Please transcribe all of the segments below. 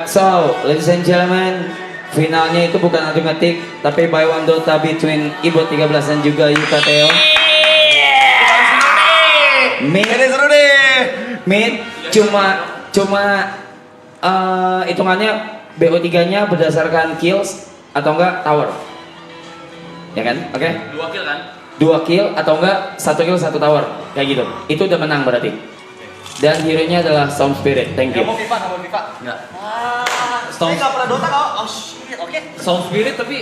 So, ladies and gentlemen, finalnya itu bukan adu-ngetik, tapi by one Dota between Ibo 13 dan juga Yuka Theo. Mid cuma hitungannya BO3-nya berdasarkan kills atau enggak tower. Ya kan? Oke? 2 kill kan? 2 kill atau enggak 1 kill 1 tower. Kayak gitu. Itu udah menang berarti. Dan hero-nya adalah Storm Spirit. Thank you. Nggak mau FIFA, nggak mau FIFA. Enggak. Storm nggak pernah Dota kau. Oh shit, oke. Storm Spirit tapi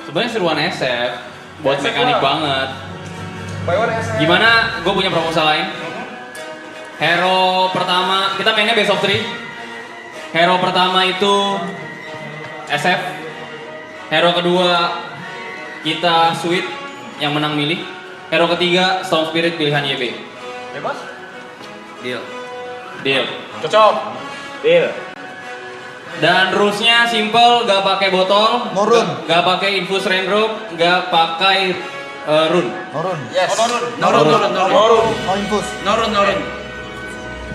sebenarnya seruan SF buat mekanik banget. Gimana? Gue punya proposal lain. Hero pertama, kita mainnya best of 3. Hero pertama itu SF. Hero kedua kita Sweet yang menang milih. Hero ketiga Storm Spirit pilihan YB. Bebas? Deal. Deal. Cocok. Deal. Dan rulesnya simple, gak pakai botol, Norun. gak pakai infus raindrop, gak pakai rune. Norun. Yes. Oh, infus. Norun.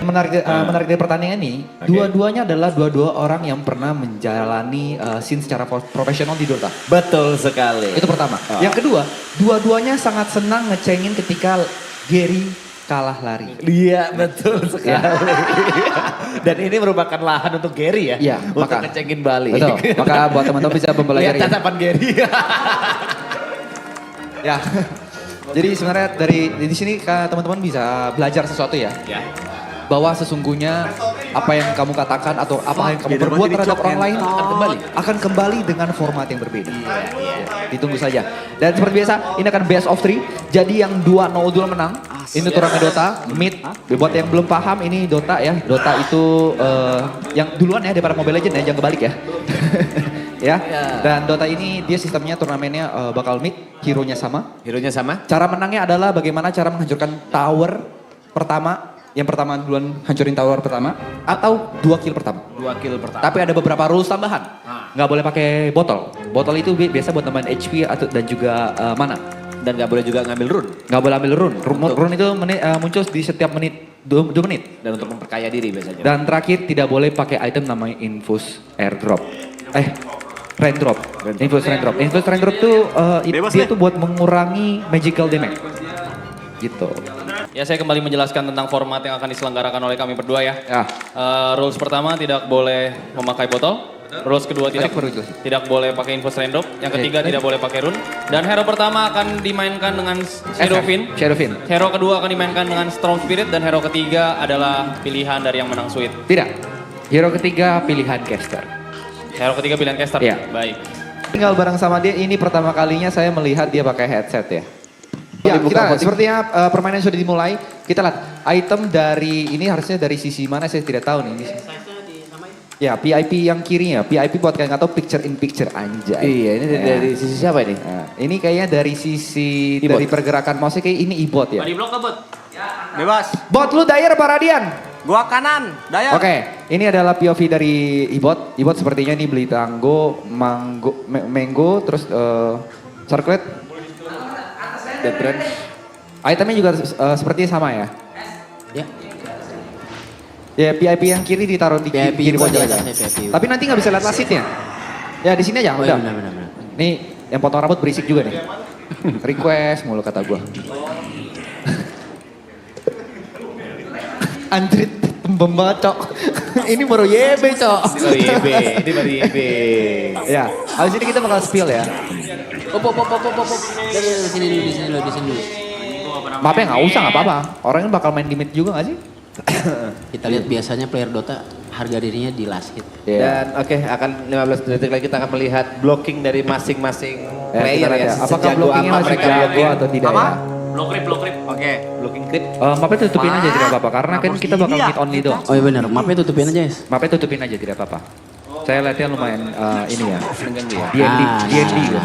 Menarik dari pertandingan ini, dua-duanya adalah dua orang yang pernah menjalani scene secara profesional di Dota. Betul sekali. Itu pertama. Yang kedua, dua-duanya sangat senang ngecengin ketika Gary kalah lari. Iya, betul sekali. Dan ini merupakan lahan untuk Gary ya. Iya, untuk maka ngecengin Bali. betul. Maka buat teman-teman bisa Lihat mempelajari. tatapan Gary. Ya. Jadi sebenarnya di sini teman-teman bisa belajar sesuatu ya. Ya. Bahwa sesungguhnya apa yang kamu katakan atau apa yang kamu perbuat terhadap orang lain akan kembali dengan format yang berbeda. Ditunggu saja. Dan seperti biasa, ini akan best of 3. Jadi yang 2-0 menang. Ini turnamen Dota, mid. Buat yang belum paham, ini Dota ya. Dota itu yang duluan ya daripada Mobile Legends ya, jangan kebalik ya. Ya. Dan Dota ini dia sistemnya turnamennya bakal mid, hero-nya sama. Hero-nya sama? Cara menangnya adalah bagaimana cara menghancurkan tower pertama. Yang pertama duluan hancurin tower pertama atau 2 kill pertama. 2 kill pertama. Tapi ada beberapa rules tambahan. Nggak boleh pakai botol. Botol itu biasa buat tambahan HP atau dan juga mana. Dan gak boleh juga ngambil rune. Nggak boleh ambil rune. Rune itu muncul di setiap menit 2 menit. Dan untuk memperkaya diri biasanya. Dan terakhir tidak boleh pakai item namanya infus airdrop. Raindrop. Infus raindrop. Infus raindrop tuh dia tuh buat mengurangi magical damage. Gitu. Ya, saya kembali menjelaskan tentang format yang akan diselenggarakan oleh kami berdua ya. Ya. Rules pertama tidak boleh memakai botol. Rules kedua tidak boleh pakai infus random. Yang ketiga tidak boleh pakai rune. Dan hero pertama akan dimainkan dengan Shadowfin. Hero kedua akan dimainkan dengan Storm Spirit. Dan hero ketiga adalah pilihan dari yang menang Sweet. Tidak. Hero ketiga pilihan caster. Hero ketiga pilihan caster? Iya. Baik. Tinggal bareng sama dia, ini pertama kalinya saya melihat dia pakai headset ya. Ya, kita sepertinya permainan sudah dimulai. Kita lihat item dari ini harusnya dari sisi mana saya tidak tahu nih. Ya, PIP yang kirinya. PIP buat kalian nggak tahu picture in picture anjay. Iya, ini dari sisi siapa ini? Nah, ini kayaknya dari sisi dari pergerakan mouse kayak ini e-bot ya. Di blok ke bot? Bebas. Bot lu Dyer apa Radian? Gua kanan, Daya. Oke, ini adalah POV dari e-bot. E-bot sepertinya ini beli Tango, Mango, terus Circlet. Dead Branch. Itemnya juga sepertinya sama ya? Ya. Ya, PIP yang kiri ditaruh di kiri pojok aja. Tapi nanti nggak bisa lihat lasitnya. Ya, di sini aja, udah. Benar. Nih, yang potong rambut berisik juga nih. Request mulu kata gua. Andrit banget, Cok. Ini baru YB, Cok. Ini baru YB. Ya, habis ini kita bakal spill ya. Di sini dulu. Maafnya nggak usah, nggak apa-apa. Orangnya bakal main di mid juga nggak sih? Kita lihat biasanya player Dota harga dirinya di last hit. Dan oke, akan 15 detik lagi kita akan melihat blocking dari masing-masing player ya. Apakah blockingnya masih jago atau tidak ya? Block creep. Oke, blocking crit. Mapnya tutupin aja tidak apa-apa, karena kan kita bakal mid only doang. Oh iya benar, mapnya tutupin aja guys. Mapnya tutupin aja tidak apa-apa. Saya lihatnya lumayan ini ya. Mengganggu ya. D&D gua.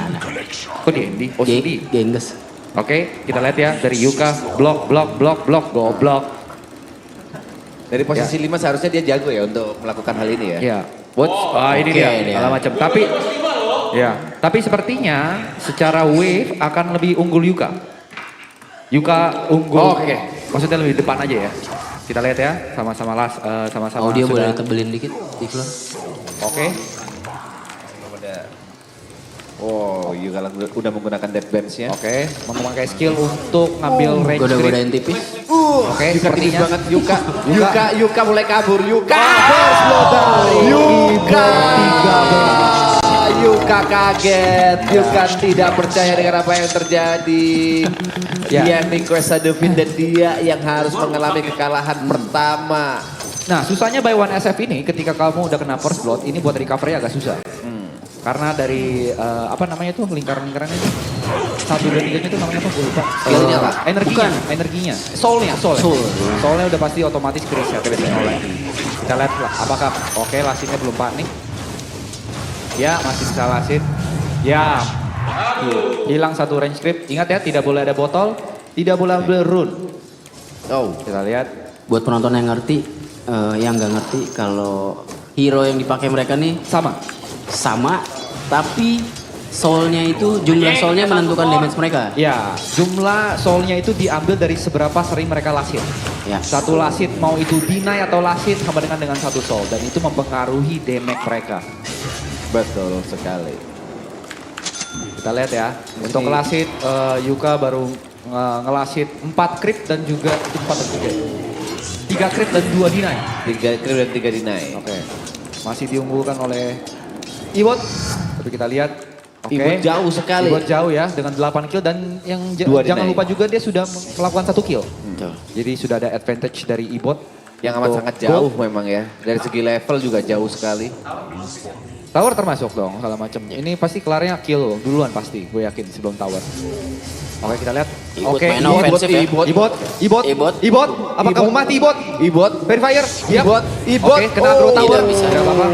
Kok D&D? Oh CD. Gengges. Oke, kita lihat ya dari Yuka, blok, goblok. Dari posisi 5 seharusnya dia jago ya untuk melakukan hal ini ya. Ya, ini dia, segala macam. Tapi sepertinya secara wave akan lebih unggul Yuka. Yuka unggul. Maksudnya lebih depan aja ya. Kita lihat ya, sama-sama sama-sama. Audio sudah. boleh tebelin dikit, Iklan. Oke. Oh, Yuka udah menggunakan dead bench-nya. Oke, memakai skill untuk ngambil range grip. Goda-godain tipis. Oke, Yuka tipis sepertinya banget. Yuka mulai kabur. Yuka first blood dari Yuka kaget. Yuka tidak percaya dengan apa yang terjadi. Ya. Dia Nicholas Adovin dan dia yang harus mengalami kekalahan pertama. Nah, susahnya by one SF ini ketika kamu udah kena first blood, ini buat recovery agak susah. Karena dari apa namanya tuh lingkaran-lingkarannya itu 1 dan 3 itu namanya apa? Gue lupa. Skillnya apa? Energinya. Soulnya. Soulnya udah pasti otomatis reset oleh. Kita lihat lah, apakah oke lasitnya belum panik. Ya, masih bisa lasit. Ya, hilang 1 range grip. Ingat ya, tidak boleh ada botol, tidak boleh ambil rune. Oh, Kita lihat. Buat penonton yang ngerti, yang nggak ngerti kalau hero yang dipakai mereka nih sama, tapi soulnya itu jumlah soulnya menentukan damage mereka. Ya, jumlah soulnya itu diambil dari seberapa sering mereka lasit. Ya. 1 lasit mau itu deny atau lasit sama dengan 1 soul dan itu mempengaruhi damage mereka. betul sekali. Kita lihat ya. Untuk lasit Yuka baru ngelasit 4 crit dan juga 3 crit dan 2 deny. 3 crit dan 3 deny. Oke. Masih diunggulkan oleh Ibot. Tapi kita lihat. Oke. Ibot jauh sekali. Ibot jauh ya dengan 8 kill dan yang Dua jangan deny. lupa juga dia sudah melakukan 1 kill. Betul. Jadi sudah ada advantage dari Ibot. Yang amat Untuk sangat gold. jauh memang ya. Dari segi level juga jauh sekali. Tower termasuk dong, segala macam. Ini pasti kelarnya kill duluan pasti, gue yakin sebelum tower. Oke kita lihat. Ibot Oke, main offensive ya. Ibot. Apa kamu mati Ibot? Ibot. Verifier. Yap. Ibot. Oke, kena agro tower. Tidak bisa. Tidak apa-apa.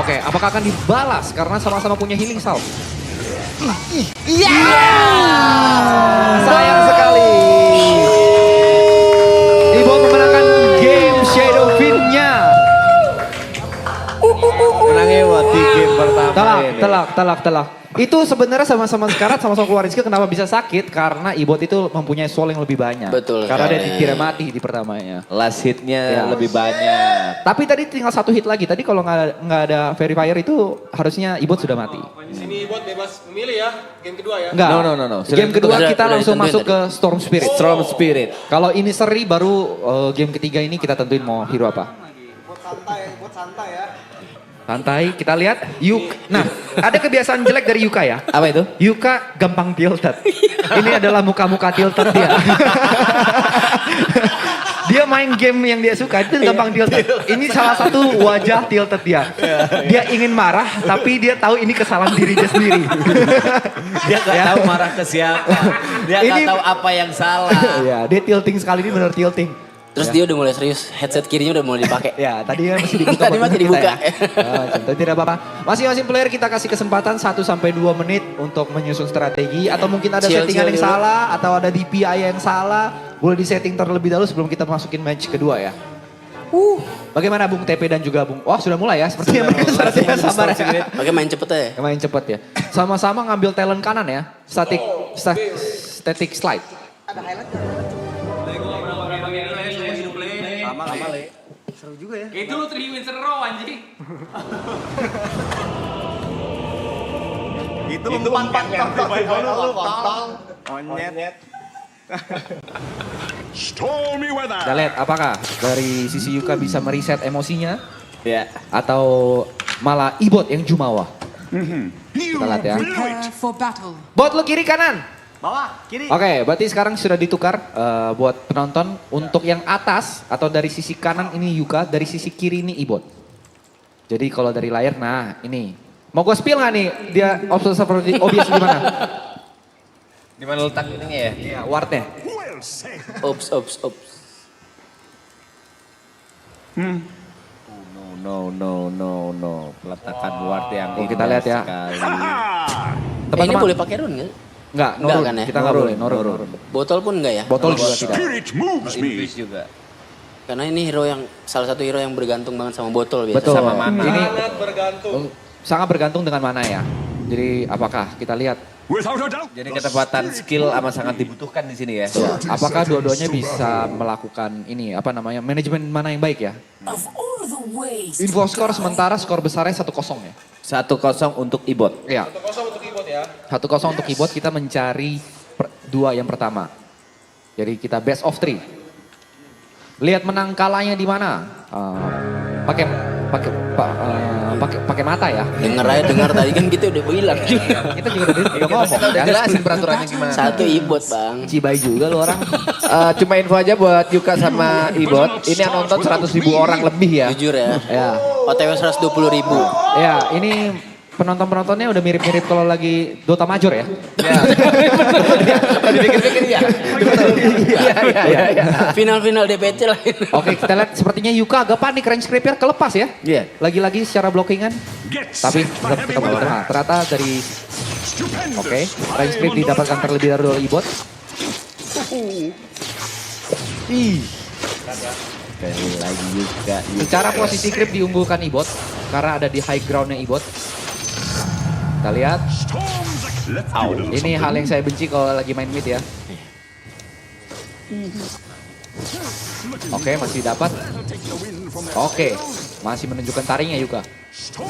Oke, apakah akan dibalas karena sama-sama punya healing salve? Sayang sekali. Ibot memenangkan game Shadow Fin-nya. Menangnya di game pertama ini. Telak. Itu sebenarnya sama-sama sekarat, sama-sama keluarin skill. Kenapa bisa sakit? Karena Ibot itu mempunyai soul yang lebih banyak. Betul Karena dia sekali. tidak mati di pertamanya. Last hitnya Ya. lebih banyak. Tapi tadi tinggal 1 hit lagi. Tadi kalau nggak ada verifier itu harusnya Ibot sudah mati. Di sini Ibot bebas memilih ya, game kedua ya. Enggak. No. Game kedua Sudah- kita sudah langsung ditentuin masuk tadi. ke Storm Spirit. Storm Spirit. Kalau ini seri baru game ketiga ini kita tentuin mau hero apa. Buat santai ya. Santai, kita lihat. Nah, ada kebiasaan jelek dari Yuka ya. Apa itu? Yuka gampang tilted. Ini adalah muka-muka tilted dia. Dia main game yang dia suka itu gampang tilted. Ini salah satu wajah tilted dia. Dia ingin marah tapi dia tahu ini kesalahan dirinya sendiri. Dia nggak Ya. tahu marah ke siapa. Dia nggak Ini- tahu apa yang salah. Ya, dia tilting sekali ini benar tilting. Terus dia udah mulai serius, headset kirinya udah mulai dipakai. Ya, tadi kan masih dibuka. Tadi buat masih kita dibuka. ya. Tapi tidak apa-apa. Masing-masing player kita kasih kesempatan 1-2 menit untuk menyusun strategi. Atau mungkin ada Chill settingan yang dulu. salah. Atau ada DPI yang salah. Boleh disetting terlebih dahulu sebelum kita masukin match kedua ya. Bagaimana Bung TP dan juga Bung? Oh sudah mulai ya. Sepertinya mereka strategi sabar ya. Oke main cepet ya. Main cepet ya. Sama-sama ngambil talent kanan ya. Static slide. Itu lu 3 wins in a row anjing. Itu umpan kontol. Monyet. Kita lihat apakah dari sisi Yuka bisa mereset emosinya. Ya. Atau malah Ibot yang jumawa. Kita lihat ya. Prepare for battle. Bot lu kiri kanan. Bawah, kiri. Oke, berarti sekarang sudah ditukar buat penonton. Untuk yang atas atau dari sisi kanan ini Yuka, dari sisi kiri ini Ibot. Jadi kalau dari layar, nah ini. Mau gue spill nggak nih dia observer di OBS di mana? Di mana letak ininya ya? Iya, wardnya. Ops. No. Peletakan ward yang Oh, kita lihat ya. sekali. Ini Teman-teman. boleh pakai rune nggak? Enggak, Enggak nurun. kan ya? Kita nggak boleh, nurun. Botol pun enggak ya? Botol juga tidak. Invis juga. Karena ini hero yang salah satu hero yang bergantung banget sama botol biasa. Betul. Sama mana. Ini Sangat bergantung. sangat bergantung dengan mana ya. Jadi apakah kita lihat Jadi ketepatan skill amat sangat dibutuhkan di sini ya. Apakah dua-duanya bisa melakukan ini apa namanya manajemen mana yang baik ya? Info skor sementara skor besarnya 1-0 ya. 1-0 untuk Ibot. Iya. 1-0 untuk Ibot ya. 1-0 untuk Ibot, kita mencari dua yang pertama. Jadi kita best of 3. Lihat menang kalahnya di mana? Pakai mata ya. Dengar tadi kan kita udah bilang. Kita juga udah ngomong Udah kan. jelasin peraturannya gimana. Satu Ibot bang. Cibai juga lu orang. Cuma info aja buat Yuka sama Ibot. Ini yang nonton 100.000 orang lebih ya. Jujur ya. Ya. OTW 120.000. Ya, ini penonton-penontonnya udah mirip-mirip kalau lagi Dota Major ya. Dipikir-pikir ya. Iya. Final-final DPC lah. Oke, kita lihat sepertinya Yuka agak panik, range creeper kelepas ya. Iya. Lagi-lagi secara blockingan. Tapi tetap nah, ternyata dari range creep didapatkan terlebih dahulu oleh Ibot. Sekali lagi Yuka. Secara posisi creep diunggulkan Ibot karena ada di high groundnya Ibot. Kita lihat. Ini hal yang saya benci kalau lagi main mid ya. Oke, masih dapat. Oke, masih menunjukkan taringnya Yuka.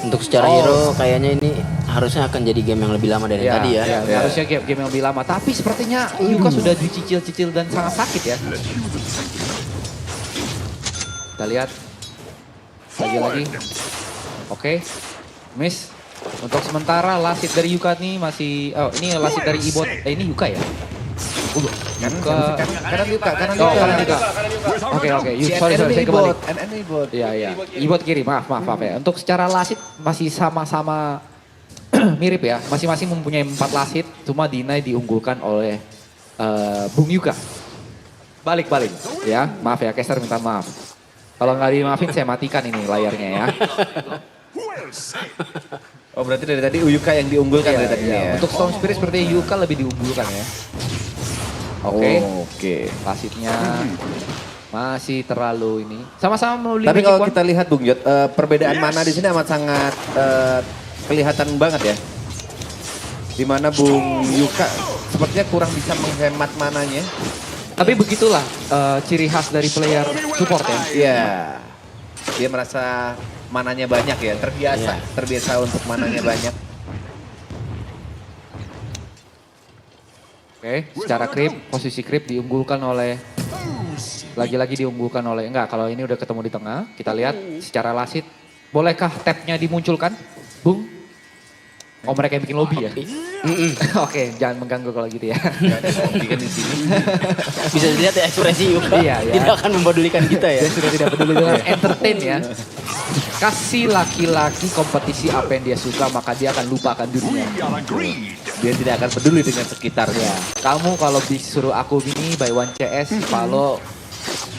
Untuk secara hero kayaknya ini harusnya akan jadi game yang lebih lama dari yang tadi ya. Harusnya game yang lebih lama. Tapi sepertinya Yuka sudah dicicil-cicil dan sangat sakit ya. Kita lihat. Lagi-lagi. Oke, miss. Untuk sementara lasit dari Yuka nih masih, ini lasit dari Ibot, ini Yuka ya? Kanan Yuka. Kanan Yuka. Oke, sorry, saya kembali. Ibot. Iya. Ibot kiri, maaf ya. Untuk secara lasit masih sama-sama mirip ya. Masing-masing mempunyai 4 lasit, cuma Dinai diunggulkan oleh Bung Yuka. Balik. Ya, maaf ya, Caster minta maaf. Kalau nggak dimaafin saya matikan ini layarnya ya. Oh berarti dari tadi Yuka yang diunggulkan dari tadi ya. Untuk Storm Spirit seperti Yuka lebih diunggulkan ya. Oke. Lasitnya masih terlalu ini. Sama-sama melalui Tapi Magic kalau Wand. kita lihat Bung Jot, perbedaan mana di sini amat sangat kelihatan banget ya. Dimana Bung Yuka sepertinya kurang bisa menghemat mananya. Tapi begitulah ciri khas dari player support ya. Iya. Dia merasa mananya banyak ya, terbiasa untuk mananya banyak. Oke, secara creep, posisi creep diunggulkan oleh lagi-lagi diunggulkan oleh kalau ini udah ketemu di tengah. Kita lihat secara lasit, bolehkah tabnya dimunculkan, Bung? Oh mereka yang bikin lobby ya? Oke, jangan mengganggu kalau gitu ya. Bikin di sini. Bisa dilihat ya ekspresi Yuka. Iya. Tidak akan mempedulikan kita ya. Dia sudah tidak peduli dengan entertain ya. Kasih laki-laki kompetisi apa yang dia suka, maka dia akan lupakan dunia. Dia tidak akan peduli dengan sekitarnya. Kamu kalau disuruh aku gini by one CS, kalau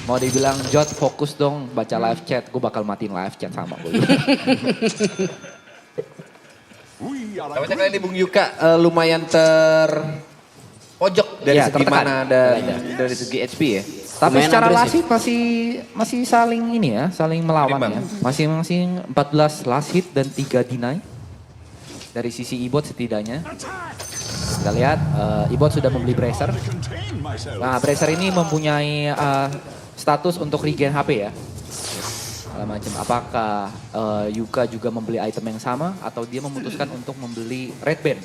mau dibilang Jot fokus dong baca live chat, gue bakal matiin live chat sama gue. Tapi kali ini Bung Yuka lumayan terpojok dari segi tertekan. mana dan dari segi HP ya. Tapi Lumayan secara agresif. lasit masih saling ini ya, saling melawan Berimbang. ya. Masing-masing 14 lasit dan 3 deny. Dari sisi Ibot setidaknya. Kita lihat Ibot sudah membeli Bracer. Nah Bracer ini mempunyai status untuk regen HP ya. Macam apakah Yuka juga membeli item yang sama atau dia memutuskan untuk membeli red band.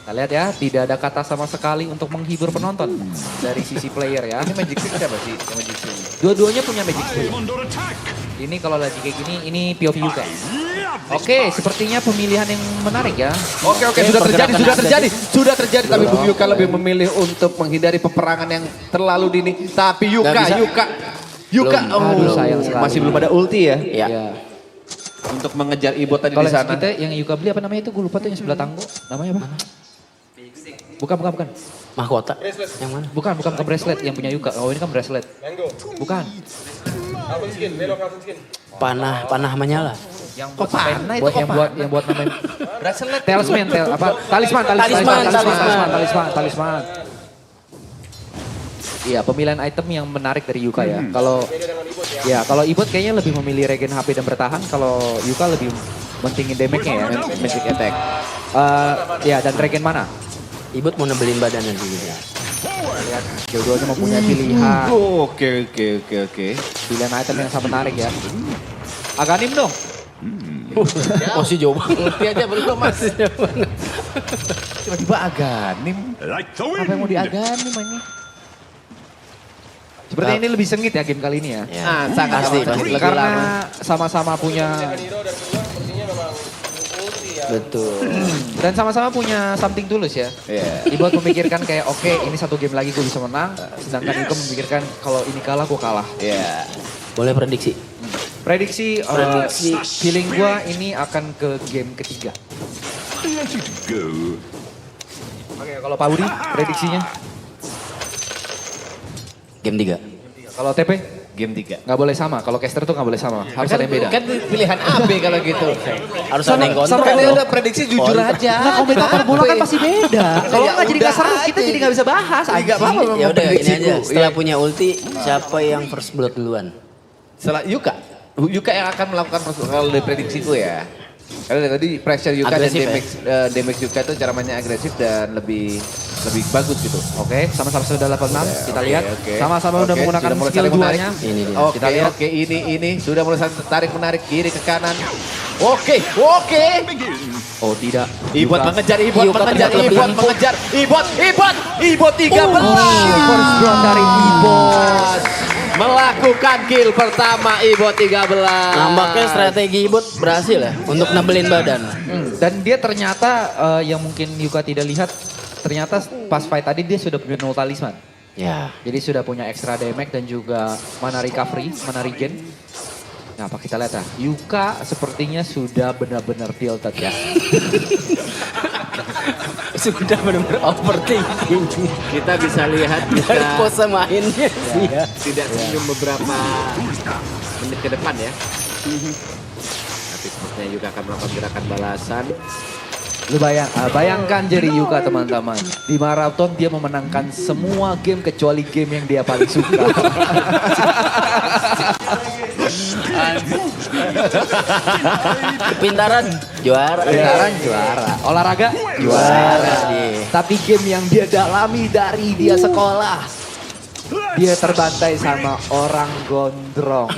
Kita lihat ya, tidak ada kata sama sekali untuk menghibur penonton dari sisi player ya. Ini Magic Stick siapa sih? Magic Stick. Dua-duanya punya Magic Stick. Ini kalau lagi kayak gini, ini POV Yuka. Oke, sepertinya pemilihan yang menarik ya. Oke, sudah terjadi. Tapi Bung Yuka lebih memilih untuk menghindari peperangan yang terlalu dini. Tapi Yuka, Aduh, sayang sekali. masih belum ada ulti ya. Iya. Ya. Untuk mengejar Ibot tadi Kalau di sana. kita yang Yuka beli apa namanya itu, gue lupa tuh yang sebelah tanggo. Namanya apa? Bukan. Mahkota. Yang mana? Bukan ke bracelet yang punya Yuka. Oh ini kan bracelet. Bukan. Panah menyala. Yang buat yang buat namanya Bracelet. talisman. Iya, pemilihan item yang menarik dari Yuka ya. Kalau Ibot kayaknya lebih memilih regen HP dan bertahan, kalau Yuka lebih mentingin damage-nya ya. Magic attack. Ya, dan Dragon mana? Ibut mau nebelin badan nanti gitu. Dua-duanya mempunyai pilihan. Oke. Pilihan item yang sangat menarik ya. Aganim dong. Masih jauh banget. Ulti aja belum mas. Tiba-tiba Aganim. Apa yang mau diaganim ini? Sepertinya ini lebih sengit ya game kali ini ya. Sangat Pasti. lebih Karena lama. sama-sama punya Betul. dan sama-sama punya something tulus ya. Iya. Dibuat memikirkan kayak oke, ini satu game lagi gue bisa menang, sedangkan Yuka memikirkan kalau ini kalah gue kalah. Iya. Boleh prediksi? Prediksi, feeling gue ini akan ke game ketiga. Oke, kalau Pak Budi prediksinya? Game 3. Kalau TP? Game 3. Nggak boleh sama, kalau caster tuh nggak boleh sama, harus ada yang beda. Kan pilihan AB kalau gitu. Harus ada yang kontrol. Kan udah prediksi jujur aja. Nah, komentator bola kan pasti beda. Kalau nggak jadi nggak seru, kita jadi nggak bisa bahas. Nggak apa-apa memang Ya udah ini prediksiku. aja. Setelah Iya. punya ulti, siapa yang first blood duluan? Setelah Yuka. Yuka yang akan melakukan kalau dari prediksiku ya. Karena tadi pressure Yuka Agresif dan damage Yuka itu cara mainnya agresif dan lebih bagus gitu. Oke, sama-sama sudah level 6, kita lihat. Oke. Sama-sama udah Oke, menggunakan sudah mulai skill saling menarik. duanya. Ini dia. Oke, Kita lihat. oke, ini sudah mulai saling tarik menarik kiri ke kanan. Oke. Oh tidak. Ibot Yuka. mengejar, Yuka terlihat lebih empuk. mengejar. Ibot 13. First blood dari Ibot. Melakukan kill pertama Ibot 13. Nampaknya strategi Ibut berhasil ya untuk nebelin badan. Dan dia ternyata yang mungkin Yuka tidak lihat, ternyata pas fight tadi dia sudah punya null talisman. Ya. Jadi sudah punya extra damage dan juga mana recovery, mana regen. Nah, apa kita lihat ya? Yuka sepertinya sudah benar-benar tilted ya. Sudah benar-benar overthinking. Kita bisa lihat Dari pose mainnya sih ya. tidak senyum beberapa menit ke depan ya. Tapi sepertinya Yuka akan melakukan gerakan balasan. Lu bayangkan jadi Yuka teman-teman. Di maraton dia memenangkan semua game kecuali game yang dia paling suka. Kepintaran juara. Sekarang juara. Olahraga juara. Iya. Tapi game yang dia dalami dari dia sekolah. Dia terbantai sama orang gondrong.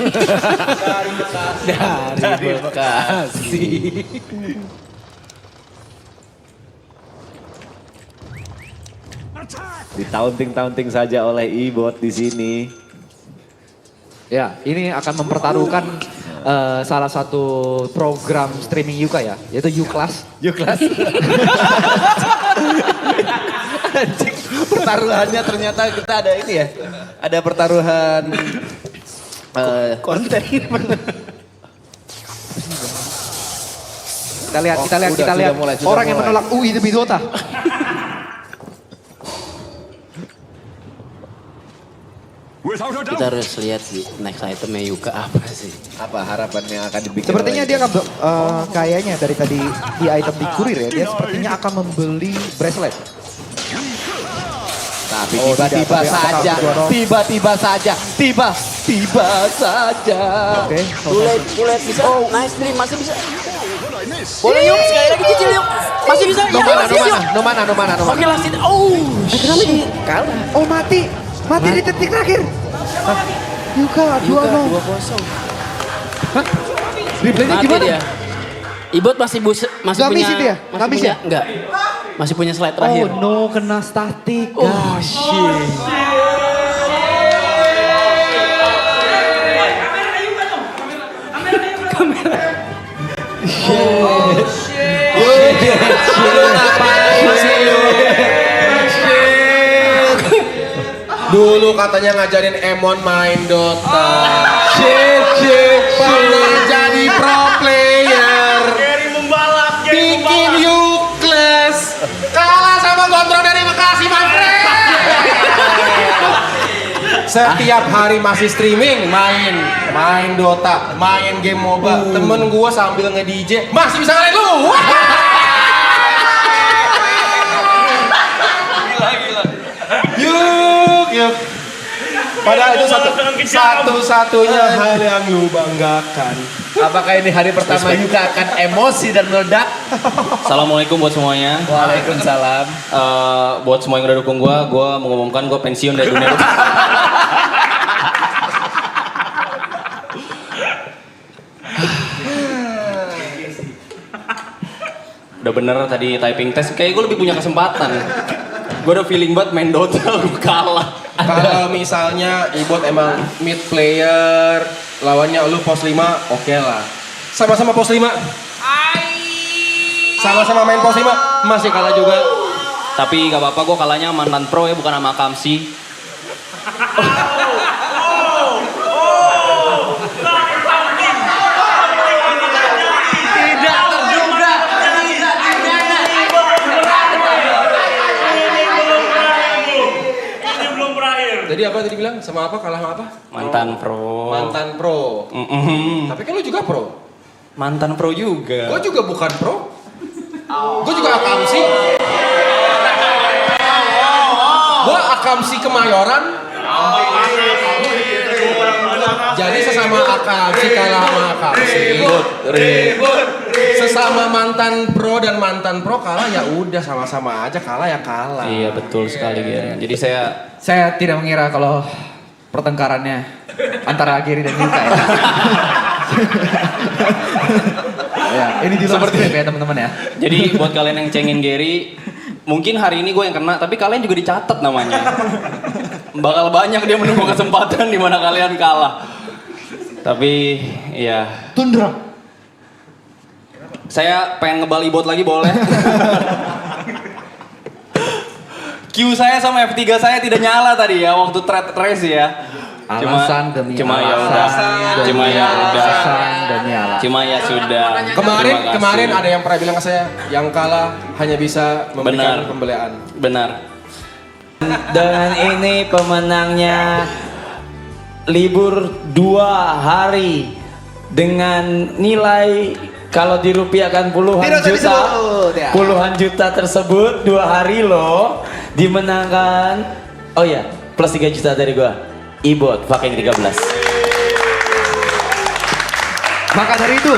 Dari Bekasi. Ditaunting-taunting saja oleh Ibot di sini. Ya, ini akan mempertaruhkan salah satu program streaming Yuka ya, yaitu Yuklas. Yuklas. Anjing, pertaruhannya ternyata kita ada ini ya. Ada pertaruhan Konten. Kita lihat, kita lihat, Sudah, kita lihat. sudah mulai, sudah Orang yang mulai. menolak UI demi Dota. Kita harus lihat sih next itemnya Yuka apa sih. apa harapan yang akan dibikin. Sepertinya oleh- dia akan kayaknya dari tadi di item di kurir ya, dia sepertinya akan membeli bracelet. Tapi Oh, tiba-tiba tidak, tapi saja, apakah Doro- tiba-tiba saja, tiba saja. Oke, Bullet bisa. Nice dream masih bisa. Boleh yuk sekali lagi cicil yuk. Masih bisa. No Ya mana, masih yuk. no mana. Oke last hit. Oh shit. Kalah. Oh mati di detik terakhir. Yuka Yuka 2-0. 2-0. Replaynya Mati gimana? dia. Ibot masih Nggak punya. misi dia? Masih Nggak misi punya. ya? Enggak. Masih punya slide Oh terakhir. no, kena statik. Oh shit. Dulu katanya ngajarin Emon main Dota. Pernah jadi pro player. Bikin Yukles. Kalah sama Gondrong dari Bekasi, my friend. Setiap hari masih streaming, main Dota, main game MOBA. Temen gua sambil nge-DJ masih bisa ngalahin lu. Yuk. Padahal itu satu-satunya hal yang lu banggakan. Apakah ini hari pertama Yuka akan emosi dan meledak? Assalamualaikum buat semuanya. Waalaikumsalam. Buat semua yang udah dukung gue mengumumkan gue pensiun dari dunia. Udah bener tadi typing test, kayak gue lebih punya kesempatan. Gue udah feeling banget main Dota, gue kalah. Kalau misalnya Ibot emang mid player, lawannya lu pos 5, oke lah. Sama-sama pos 5. Sama-sama main pos 5, masih kalah juga. Tapi gak apa-apa, gue kalahnya mantan pro ya, bukan sama Kamsi. Jadi apa tadi bilang? Sama apa? Kalah sama apa? Mantan pro. Mantan pro. Tapi kan lu juga pro. Mantan pro juga. Gue juga bukan pro. Gue juga akamsi. Gue akamsi Kemayoran. Jadi sesama akamsi kalah sama akamsi. Sesama mantan pro dan mantan pro kalah ya udah sama-sama aja, kalah ya kalah. Iya betul sekali Gary. Jadi Saya tidak mengira kalau pertengkarannya antara Gary dan Yuka ya. Ya, ini di luar script ya teman-teman ya. Jadi buat kalian yang cengin Gary, mungkin hari ini gue yang kena, tapi kalian juga dicatat namanya. Bakal banyak dia menunggu kesempatan di mana kalian kalah. Tapi ya. Tundra. Saya pengen ngebal Ibot lagi boleh. Q saya sama F3 saya tidak nyala tadi ya waktu race ya. Alasan demi cuma ya alasan, udah. Cuma ya udah. alasan demi alasan. Cuma ya sudah. Kemarin Terima kasih. kemarin ada yang pernah bilang ke saya, yang kalah hanya bisa memberikan pembelian. Benar. Dan ini pemenangnya libur 2 hari dengan nilai kalau dirupiahkan puluhan Tidak usah juta, disebut, ya. puluhan juta tersebut 2 hari loh dimenangkan. Oh ya, plus 3 juta dari gua. Ibot pakai 13. Maka dari itu,